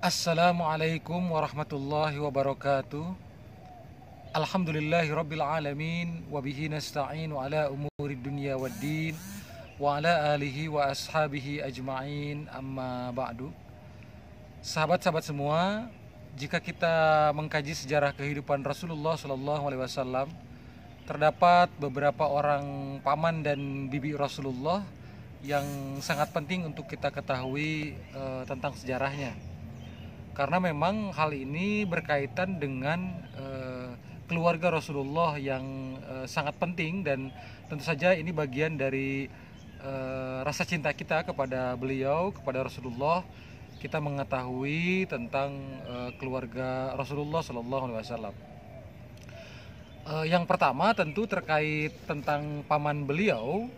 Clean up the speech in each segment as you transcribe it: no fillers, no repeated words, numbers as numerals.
Assalamualaikum warahmatullahi wabarakatuh. Alhamdulillahirabbil alamin wa bihi nasta'inu ala umuri dunya waddin wa ala alihi wa ashabihi ajma'in, amma ba'du. Sahabat-sahabat semua, jika kita mengkaji sejarah kehidupan Rasulullah Shallallahu Alaihi Wasallam, terdapat beberapa orang paman dan bibi Rasulullah yang sangat penting untuk kita ketahui tentang sejarahnya. Karena memang hal ini berkaitan dengan keluarga Rasulullah yang sangat penting, dan tentu saja ini bagian dari rasa cinta kita kepada beliau, kepada Rasulullah. Kita mengetahui tentang keluarga Rasulullah Shallallahu Alaihi Wasallam. Yang pertama tentu terkait tentang paman beliau.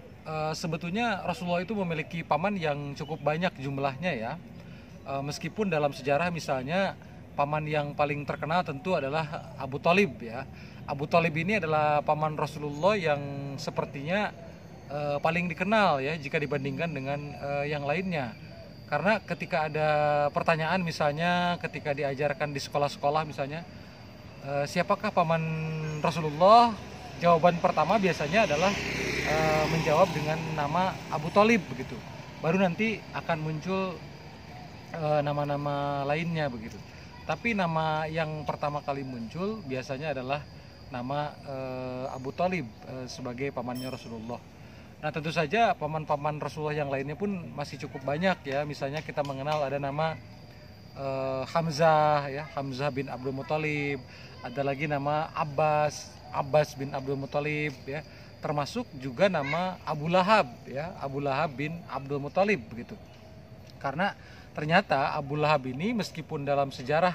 Sebetulnya Rasulullah itu memiliki paman yang cukup banyak jumlahnya ya. Meskipun dalam sejarah misalnya paman yang paling terkenal tentu adalah Abu Thalib ya. Abu Thalib ini adalah paman Rasulullah yang sepertinya paling dikenal ya jika dibandingkan dengan yang lainnya. Karena ketika ada pertanyaan misalnya ketika diajarkan di sekolah-sekolah misalnya, siapakah paman Rasulullah? Jawaban pertama biasanya adalah menjawab dengan nama Abu Thalib begitu. Baru nanti akan muncul nama-nama lainnya begitu. Tapi nama yang pertama kali muncul biasanya adalah nama Abu Thalib sebagai pamannya Rasulullah. Nah tentu saja paman-paman Rasulullah yang lainnya pun masih cukup banyak ya. Misalnya kita mengenal ada nama Hamzah ya, Hamzah bin Abdul Muthalib. Ada lagi nama Abbas bin Abdul Muthalib ya. Termasuk juga nama Abu Lahab ya, Abu Lahab bin Abdul Muthalib begitu. Karena ternyata Abu Lahab ini meskipun dalam sejarah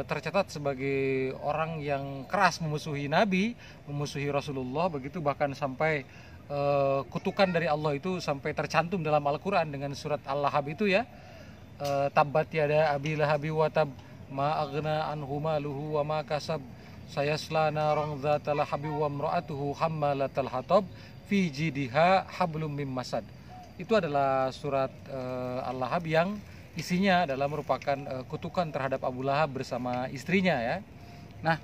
tercatat sebagai orang yang keras memusuhi Nabi, memusuhi Rasulullah begitu, bahkan sampai kutukan dari Allah itu sampai tercantum dalam Al-Quran dengan surat Al-Lahab itu ya. Tabbat yada abi lahabi wa tab ma aghna anhu maluhu wa ma kasab sayasla naran dzata lahabi wa imra'atuhu hammalatal hatab fi jidha hablum mim masad. Itu adalah surat Al-Lahab yang isinya adalah merupakan kutukan terhadap Abu Lahab bersama istrinya ya. Nah,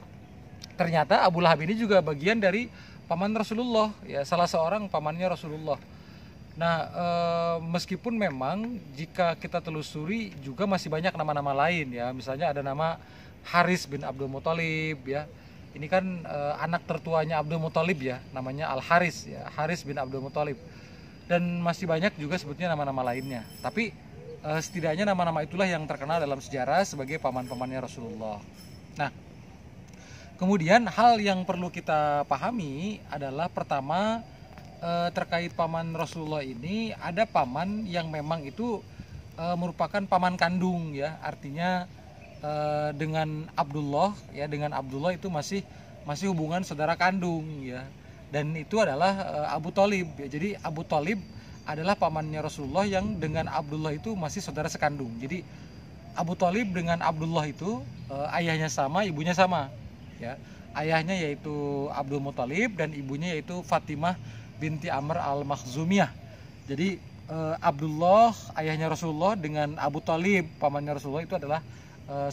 ternyata Abu Lahab ini juga bagian dari paman Rasulullah ya, salah seorang pamannya Rasulullah. Nah, meskipun memang jika kita telusuri juga masih banyak nama-nama lain ya. Misalnya ada nama Haris bin Abdul Muthalib ya. Ini kan anak tertuanya Abdul Muthalib ya, namanya Al-Haris ya, Haris bin Abdul Muthalib. Dan masih banyak juga sebetulnya nama-nama lainnya. Tapi setidaknya nama-nama itulah yang terkenal dalam sejarah sebagai paman-pamannya Rasulullah. Nah, kemudian hal yang perlu kita pahami adalah pertama terkait paman Rasulullah ini, ada paman yang memang itu merupakan paman kandung ya. Artinya dengan Abdullah ya, dengan Abdullah itu masih hubungan saudara kandung ya. Dan itu adalah Abu Thalib ya. Jadi Abu Thalib adalah pamannya Rasulullah yang dengan Abdullah itu masih saudara sekandung. Jadi Abu Thalib dengan Abdullah itu ayahnya sama, ibunya sama ya. Ayahnya yaitu Abdul Muthalib dan ibunya yaitu Fatimah binti Amr al-Makhzumiyah. Jadi Abdullah ayahnya Rasulullah dengan Abu Thalib pamannya Rasulullah itu adalah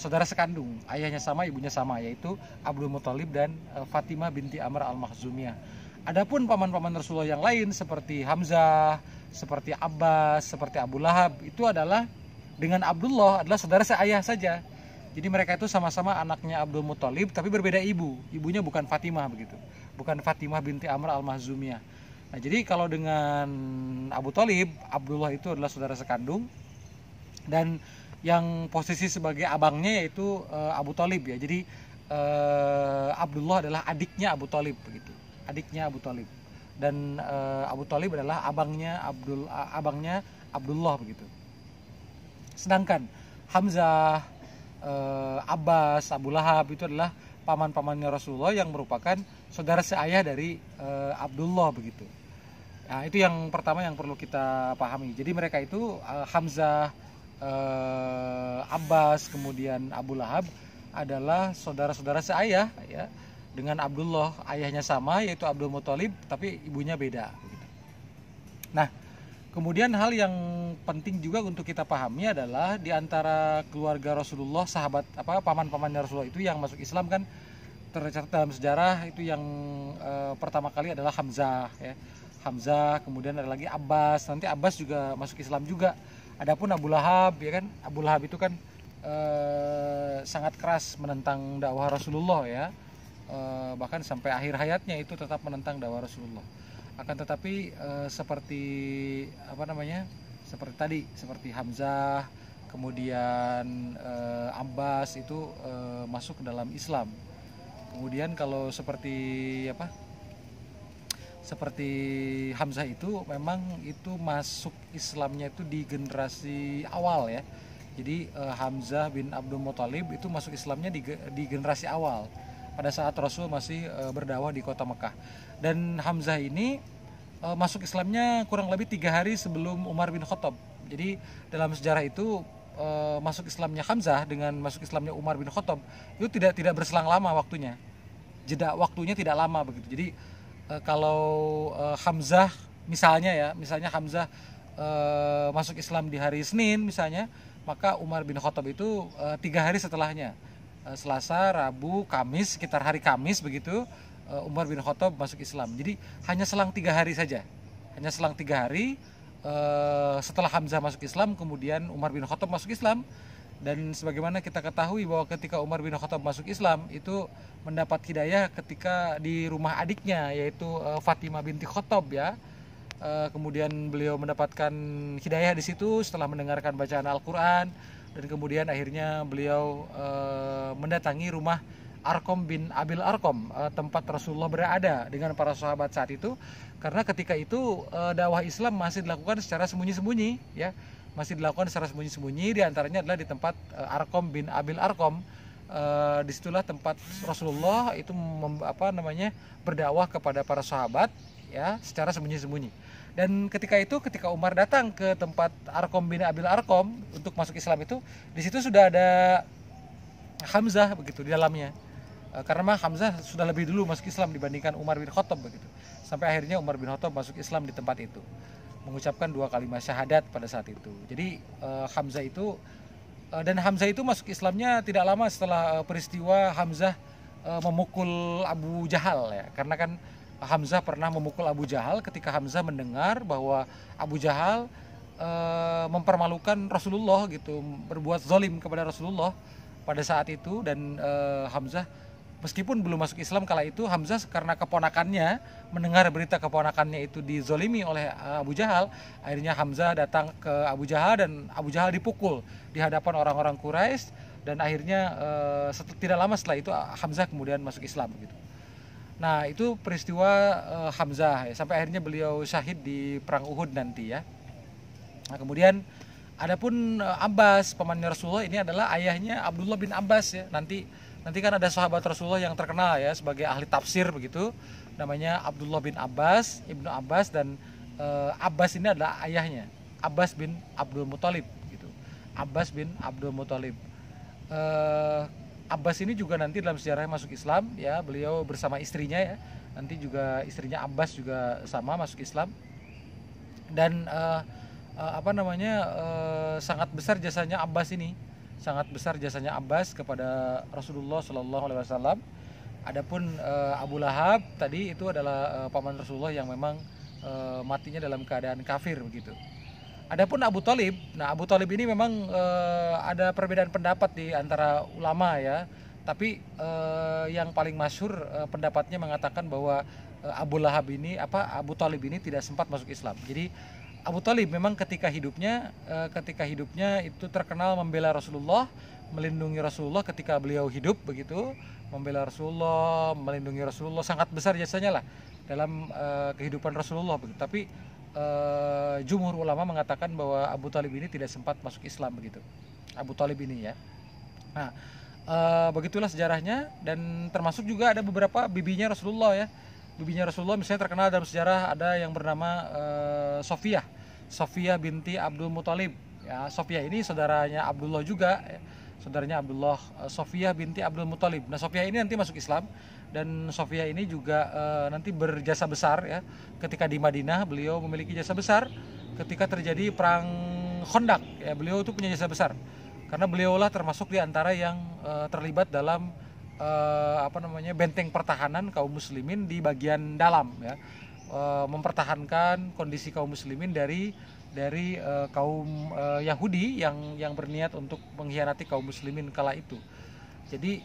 saudara sekandung. Ayahnya sama, ibunya sama, yaitu Abdul Muthalib dan Fatimah binti Amr al-Makhzumiyah. Adapun paman-paman Rasulullah yang lain seperti Hamzah, seperti Abbas, seperti Abu Lahab, itu adalah dengan Abdullah adalah saudara seayah saja. Jadi mereka itu sama-sama anaknya Abdul Muthalib tapi berbeda ibu. Ibunya bukan Fatimah begitu. Bukan Fatimah binti Amr al-Makhzumiyah. Nah, jadi kalau dengan Abu Thalib, Abdullah itu adalah saudara sekandung, dan yang posisi sebagai abangnya yaitu Abu Thalib ya. Jadi Abdullah adalah adiknya Abu Thalib begitu. Adiknya Abu Thalib. Dan Abu Thalib adalah abangnya Abdullah begitu. Sedangkan Hamzah, Abbas, Abu Lahab itu adalah paman-pamannya Rasulullah yang merupakan saudara seayah dari Abdullah begitu. Nah, itu yang pertama yang perlu kita pahami. Jadi mereka itu Hamzah, Abbas, kemudian Abu Lahab adalah saudara-saudara seayah ya. Dengan Abdullah, ayahnya sama yaitu Abdul Muthalib tapi ibunya beda. Nah, Kemudian hal yang penting juga untuk kita pahami adalah di antara keluarga Rasulullah, sahabat paman-pamannya Rasulullah itu yang masuk Islam kan tercatat dalam sejarah itu yang pertama kali adalah Hamzah ya. Hamzah, kemudian ada lagi Abbas, nanti Abbas juga masuk Islam juga. Adapun Abu Lahab ya kan, Abu Lahab itu kan sangat keras menentang dakwah Rasulullah ya. Bahkan sampai akhir hayatnya itu tetap menentang dakwah Rasulullah. Akan tetapi seperti seperti tadi, seperti Hamzah, kemudian Abbas itu masuk ke dalam Islam. Kemudian kalau seperti Hamzah itu memang itu masuk Islamnya itu di generasi awal ya. Jadi Hamzah bin Abdul Muthalib itu masuk Islamnya di generasi awal pada saat Rasul masih berdakwah di kota Mekah. Dan Hamzah ini masuk Islamnya kurang lebih 3 hari sebelum Umar bin Khattab. Jadi dalam sejarah itu masuk Islamnya Hamzah dengan masuk Islamnya Umar bin Khattab itu tidak berselang lama waktunya. Jeda waktunya tidak lama begitu. Jadi kalau Hamzah misalnya Hamzah masuk Islam di hari Senin misalnya, maka Umar bin Khattab itu 3 hari setelahnya, Selasa, Rabu, Kamis, sekitar hari Kamis begitu, Umar bin Khattab masuk Islam. Jadi hanya selang 3 hari saja, hanya selang 3 hari setelah Hamzah masuk Islam, kemudian Umar bin Khattab masuk Islam. Dan sebagaimana kita ketahui bahwa ketika Umar bin Khattab masuk Islam itu mendapat hidayah ketika di rumah adiknya yaitu Fatimah binti Khattab ya. Kemudian beliau mendapatkan hidayah di situ setelah mendengarkan bacaan Al-Quran, dan kemudian akhirnya beliau mendatangi rumah Arqam bin Abil Arqam, tempat Rasulullah berada dengan para sahabat saat itu, karena ketika itu dakwah Islam masih dilakukan secara sembunyi-sembunyi ya, masih dilakukan secara sembunyi-sembunyi, diantaranya adalah di tempat Arqam bin Abil Arqam. Disitulah tempat Rasulullah itu berdakwah kepada para sahabat ya secara sembunyi-sembunyi. Dan ketika Umar datang ke tempat Arqam bin Abil Arqam untuk masuk Islam itu, di situ sudah ada Hamzah begitu di dalamnya. Karena Hamzah sudah lebih dulu masuk Islam dibandingkan Umar bin Khattab begitu. Sampai akhirnya Umar bin Khattab masuk Islam di tempat itu, mengucapkan 2 kalimat syahadat pada saat itu. Jadi Hamzah itu masuk Islamnya tidak lama setelah peristiwa Hamzah memukul Abu Jahal ya. Karena kan Hamzah pernah memukul Abu Jahal ketika Hamzah mendengar bahwa Abu Jahal mempermalukan Rasulullah gitu, berbuat zalim kepada Rasulullah pada saat itu. Dan Hamzah meskipun belum masuk Islam kala itu, Hamzah karena keponakannya mendengar berita keponakannya itu dizolimi oleh Abu Jahal, akhirnya Hamzah datang ke Abu Jahal dan Abu Jahal dipukul di hadapan orang-orang Quraisy, dan akhirnya tidak lama setelah itu Hamzah kemudian masuk Islam gitu. Nah, itu peristiwa Hamzah ya, sampai akhirnya beliau syahid di perang Uhud nanti ya. Nah, kemudian adapun Abbas pamannya Rasulullah, ini adalah ayahnya Abdullah bin Abbas ya. Nanti kan ada sahabat Rasulullah yang terkenal ya sebagai ahli tafsir begitu, namanya Abdullah bin Abbas, Ibnu Abbas, dan Abbas ini adalah ayahnya, Abbas bin Abdul Muthalib gitu. Abbas bin Abdul Muthalib. Abbas ini juga nanti dalam sejarah masuk Islam ya, beliau bersama istrinya ya. Nanti juga istrinya Abbas juga sama masuk Islam. Dan sangat besar jasanya Abbas ini. Sangat besar jasanya Abbas kepada Rasulullah Shallallahu Alaihi Wasallam. Adapun Abu Lahab tadi itu adalah paman Rasulullah yang memang matinya dalam keadaan kafir begitu. Adapun Abu Thalib, nah Abu Thalib ini memang ada perbedaan pendapat di antara ulama ya. Tapi yang paling masyhur pendapatnya mengatakan bahwa Abu Thalib ini tidak sempat masuk Islam. Jadi Abu Thalib memang ketika hidupnya itu terkenal membela Rasulullah, melindungi Rasulullah ketika beliau hidup begitu, membela Rasulullah, melindungi Rasulullah, sangat besar jasanya lah dalam kehidupan Rasulullah begitu. Tapi jumhur ulama mengatakan bahwa Abu Thalib ini tidak sempat masuk Islam begitu. Abu Thalib ini ya. Nah, begitulah sejarahnya, dan termasuk juga ada beberapa bibinya Rasulullah ya. Bibinya Rasulullah misalnya terkenal dalam sejarah ada yang bernama Sofiyah binti Abdul Muthalib ya. Sofiyah ini saudaranya Abdullah juga ya. Saudaranya Abdullah, Sofiyah binti Abdul Muthalib. Nah, Sofiyah ini nanti masuk Islam, dan Sofiyah ini juga nanti berjasa besar ya. Ketika di Madinah beliau memiliki jasa besar ketika terjadi perang Khandaq ya, beliau itu punya jasa besar karena beliaulah termasuk di antara yang terlibat dalam benteng pertahanan kaum muslimin di bagian dalam ya, mempertahankan kondisi kaum muslimin dari kaum Yahudi yang berniat untuk mengkhianati kaum muslimin kala itu. Jadi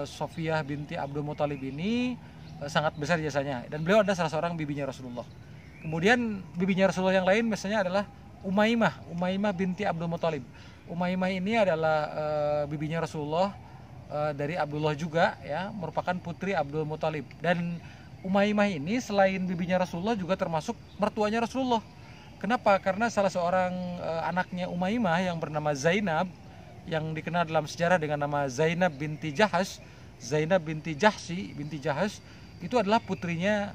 Sofiyah binti Abdul Muthalib ini sangat besar jasanya, dan beliau adalah salah seorang bibinya Rasulullah. Kemudian bibinya Rasulullah yang lain misalnya adalah Umaymah binti Abdul Muthalib. Umaymah ini adalah bibinya Rasulullah dari Abdullah juga ya, merupakan putri Abdul Muthalib. Dan Umaymah ini selain bibinya Rasulullah juga termasuk mertuanya Rasulullah. Kenapa? Karena salah seorang anaknya Umaymah yang bernama Zainab, yang dikenal dalam sejarah dengan nama Zainab binti Jahash, Zainab binti Jahash itu adalah putrinya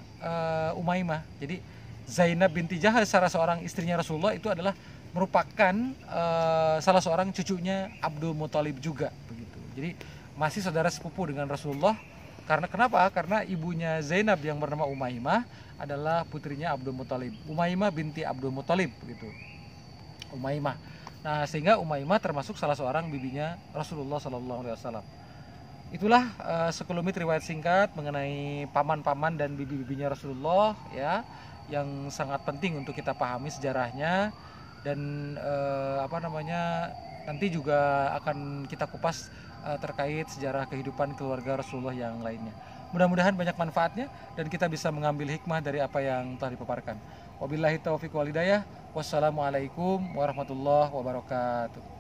Umaymah. Jadi Zainab binti Jahash, salah seorang istrinya Rasulullah, itu adalah merupakan salah seorang cucunya Abdul Muthalib juga begitu. Jadi masih saudara sepupu dengan Rasulullah. Karena kenapa? Karena ibunya Zainab yang bernama Umaymah adalah putrinya Abdul Muthalib. Umaymah binti Abdul Muthalib begitu. Umaymah. Nah, sehingga Umaymah termasuk salah seorang bibinya Rasulullah SAW. Itulah sekelumit riwayat singkat mengenai paman-paman dan bibi-bibinya Rasulullah ya, yang sangat penting untuk kita pahami sejarahnya, dan nanti juga akan kita kupas terkait sejarah kehidupan keluarga Rasulullah yang lainnya. Mudah-mudahan banyak manfaatnya dan kita bisa mengambil hikmah dari apa yang telah dipaparkan. Wabillahi taufiq wal hidayah. Wassalamualaikum warahmatullahi wabarakatuh.